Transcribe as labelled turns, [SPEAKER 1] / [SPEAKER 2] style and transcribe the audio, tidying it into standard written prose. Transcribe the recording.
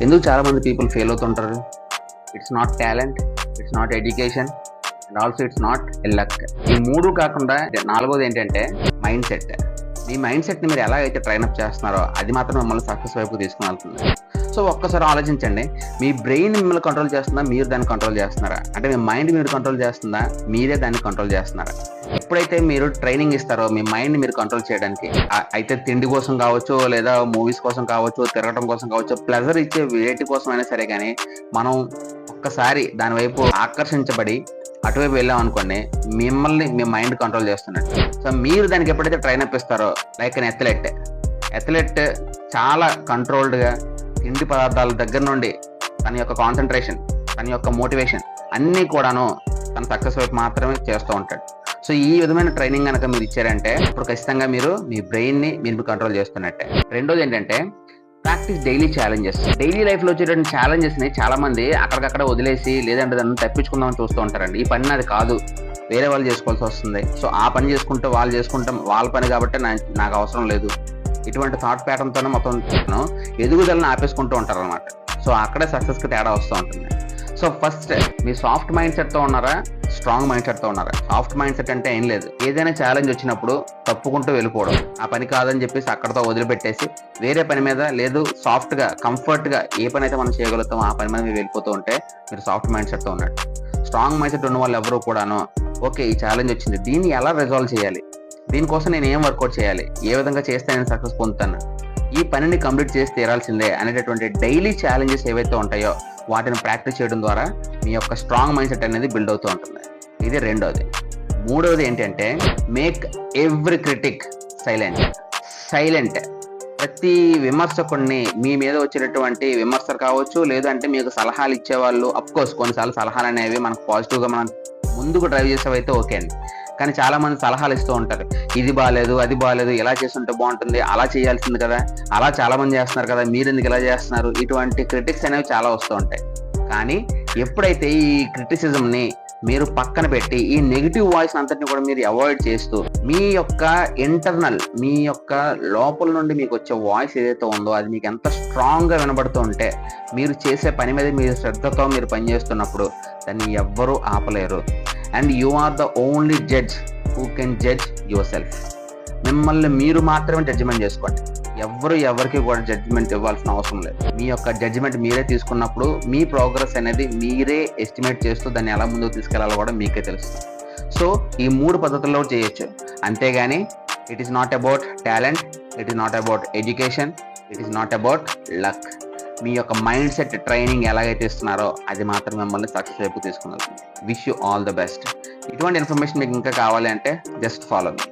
[SPEAKER 1] ఎందుకు చాలామంది people fail అవుతుంటారు? It's not talent, it's not education and also it's not luck. ఈ మూడు కాకుండా నాలుగోది ఏంటంటే మైండ్ సెట్. మీ మైండ్ సెట్ని మీరు ఎలా అయితే ట్రైన్అప్ చేస్తున్నారో అది మాత్రం మిమ్మల్ని సక్సెస్ వైపు తీసుకుని వెళ్తుంది. సో ఒక్కసారి ఆలోచించండి, మీ బ్రెయిన్ మిమ్మల్ని కంట్రోల్ చేస్తుందా, మీరు దాన్ని కంట్రోల్ చేస్తున్నారా? అంటే మీ మైండ్ మీరు కంట్రోల్ చేస్తుందా, మీరే దాన్ని కంట్రోల్ చేస్తున్నారా? ఎప్పుడైతే మీరు ట్రైనింగ్ ఇస్తారో మీ మైండ్ని మీరు కంట్రోల్ చేయడానికి, అయితే తిండి కోసం కావచ్చు, లేదా మూవీస్ కోసం కావచ్చు, తిరగడం కోసం కావచ్చు, ప్లెజర్ ఇచ్చే వేటి కోసం అయినా సరే, కానీ మనం ఒక్కసారి దాని వైపు ఆకర్షించబడి అటువైపు వెళ్ళాం అనుకోండి, మిమ్మల్ని మీ మైండ్ కంట్రోల్ చేస్తున్నట్టు. సో మీరు దానికి ఎప్పుడైతే ట్రైన్ ఇస్తారో, లైక్ అన్ అథ్లెట్ చాలా కంట్రోల్డ్గా తిండి పదార్థాల దగ్గర నుండి తన యొక్క కాన్సన్ట్రేషన్, తన యొక్క మోటివేషన్ అన్నీ కూడాను తన సక్సెస్ వైపు మాత్రమే చేస్తూ ఉంటాడు. సో ఈ విధమైన ట్రైనింగ్ కనుక మీరు ఇచ్చారంటే ఇప్పుడు ఖచ్చితంగా మీరు మీ బ్రెయిన్ని మీరు కంట్రోల్ చేస్తున్నట్టే. రెండోది ఏంటంటే ప్రాక్టీస్ డైలీ ఛాలెంజెస్. డైలీ లైఫ్లో వచ్చేటువంటి ఛాలెంజెస్ని చాలామంది అక్కడికక్కడ వదిలేసి లేదంటే దాన్ని తప్పించుకుందామని చూస్తూ ఉంటారండి. ఈ పని నాది కాదు, వేరే వాళ్ళు చేసుకోవాల్సి వస్తుంది, సో ఆ పని చేసుకుంటూ వాళ్ళు చేసుకుంటాం, వాళ్ళ పని కాబట్టి నాకు అవసరం లేదు, ఇటువంటి థాట్ ప్యాటర్న్తోనే మొత్తం ఎదుగుదలను ఆపేసుకుంటూ ఉంటారు అనమాట. సో అక్కడే సక్సెస్కి తేడా వస్తూ ఉంటుంది. సో ఫస్ట్ మీ సాఫ్ట్ మైండ్ సెట్తో ఉన్నారా, స్ట్రాంగ్ మైండ్ సెట్తో ఉన్నారా? సాఫ్ట్ మైండ్ సెట్ అంటే ఏం లేదు, ఏదైనా ఛాలెంజ్ వచ్చినప్పుడు తప్పుకుంటూ వెళ్ళిపోవడం, ఆ పని కాదని చెప్పేసి అక్కడతో వదిలిపెట్టేసి వేరే పని మీద, లేదు సాఫ్ట్గా కంఫర్ట్గా ఏ పని అయితే మనం చేయగలుగుతామో ఆ పని మీద మీరు వెళ్ళిపోతూ ఉంటే మీరు సాఫ్ట్ మైండ్ సెట్తో ఉన్నట్టు. స్ట్రాంగ్ మైండ్ సెట్ ఉన్న వాళ్ళు ఎవరు కూడాను ఓకే ఈ ఛాలెంజ్ వచ్చింది, దీన్ని ఎలా రిజాల్వ్ చేయాలి, దీనికోసం నేను ఏం వర్కౌట్ చేయాలి, ఏ విధంగా చేస్తే నేను సక్సెస్ పొందుతాను, ఈ పనిని కంప్లీట్ చేసి తీరాల్సిందే అనేటటువంటి డైలీ ఛాలెంజెస్ ఏవైతే ఉంటాయో వాటిని ప్రాక్టీస్ చేయడం ద్వారా మీ యొక్క స్ట్రాంగ్ మైండ్ సెట్ అనేది బిల్డ్ అవుతూ ఉంటుంది. ఇది రెండోది. మూడవది ఏంటంటే మేక్ ఎవ్రీ క్రిటిక్ సైలెంట్. ప్రతి విమర్శకుడిని, మీ మీద వచ్చేటటువంటి విమర్శలు కావచ్చు, లేదంటే మీకు సలహాలు ఇచ్చేవాళ్ళు, అఫ్కోర్స్ కొన్నిసార్లు సలహాలు అనేవి మనకు పాజిటివ్గా మనం ముందుకు డ్రైవ్ చేసేవైతే ఓకే అండి, కానీ చాలా మంది సలహాలు ఇస్తూ ఉంటారు, ఇది బాగాలేదు, అది బాగాలేదు, ఇలా చేస్తుంటే బాగుంటుంది, అలా చేయాల్సింది కదా, అలా చాలా మంది చేస్తున్నారు కదా, మీరు ఎందుకు ఇలా చేస్తున్నారు, ఇటువంటి క్రిటిక్స్ అనేవి చాలా వస్తూ ఉంటాయి. కానీ ఎప్పుడైతే ఈ క్రిటిసిజంని మీరు పక్కన పెట్టి ఈ నెగిటివ్ వాయిస్ అంతటిని కూడా మీరు అవాయిడ్ చేస్తూ మీ యొక్క ఇంటర్నల్, మీ యొక్క లోపల నుండి మీకు వచ్చే వాయిస్ ఏదైతే ఉందో అది మీకు ఎంత స్ట్రాంగ్గా వినబడుతూ ఉంటే మీరు చేసే పని మీద మీరు శ్రద్ధతో మీరు పనిచేస్తున్నప్పుడు దాన్ని ఎవ్వరూ ఆపలేరు. And you are the only judge who can judge yourself. మిమ్మల్ని మీరు మాత్రమే జడ్జిమెంట్ చేసుకోండి, ఎవరికి కూడా జడ్జిమెంట్ ఇవ్వాల్సిన అవసరం లేదు. మీ యొక్క జడ్జిమెంట్ మీరే తీసుకున్నప్పుడు మీ ప్రోగ్రెస్ అనేది మీరే ఎస్టిమేట్ చేస్తూ దాన్ని ఎలా ముందుకు తీసుకెళ్లాలో కూడా మీకే తెలుస్తుంది. సో ఈ మూడు పద్ధతుల్లో చేయొచ్చు, అంతేగాని it is not about talent, it is not about education, it is not about luck. మీ యొక్క మైండ్ సెట్ ట్రైనింగ్ ఎలాగైతే ఇస్తున్నారో అది మాత్రం మిమ్మల్ని సక్సెస్ వైపు తీసుకుని వెళ్తుంది. Wish you all the best. ఇటువంటి ఇన్ఫర్మేషన్ మీకు ఇంకా కావాలి అంటే జస్ట్ ఫాలో మీ.